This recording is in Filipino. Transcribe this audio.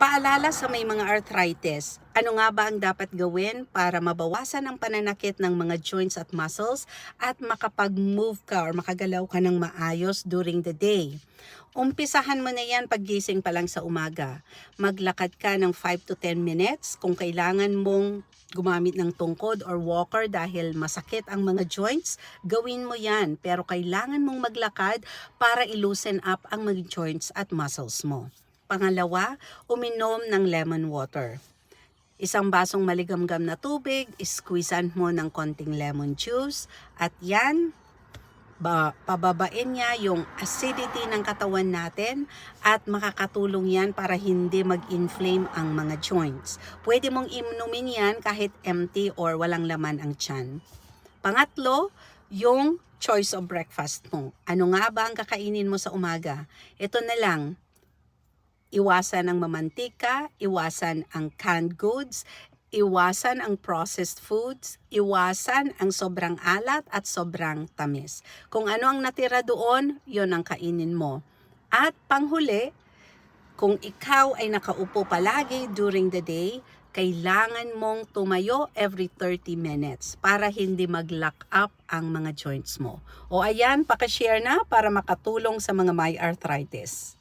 Paalala sa may mga arthritis, ano nga ba ang dapat gawin para mabawasan ang pananakit ng mga joints at muscles at makapag-move ka or makagalaw ka ng maayos during the day? Umpisahan mo na yan paggising pa lang sa umaga. Maglakad ka ng 5 to 10 minutes kung kailangan mong gumamit ng tungkod or walker dahil masakit ang mga joints, gawin mo yan. Pero kailangan mong maglakad para i-loosen up ang mga joints at muscles mo. Pangalawa, uminom ng lemon water. Isang basong maligamgam na tubig, squeezean mo ng konting lemon juice at yan, pababain niya yung acidity ng katawan natin at makakatulong yan para hindi mag-inflame ang mga joints. Pwede mong inumin yan kahit empty or walang laman ang tiyan. Pangatlo, yung choice of breakfast mo. Ano nga ba ang kakainin mo sa umaga? Ito na lang. Iwasan ang mamantika, iwasan ang canned goods, iwasan ang processed foods, iwasan ang sobrang alat at sobrang tamis. Kung ano ang natira doon, yon ang kainin mo. At panghuli, kung ikaw ay nakaupo palagi during the day, kailangan mong tumayo every 30 minutes para hindi mag-lock up ang mga joints mo. O ayan, pakishare na para makatulong sa mga may arthritis.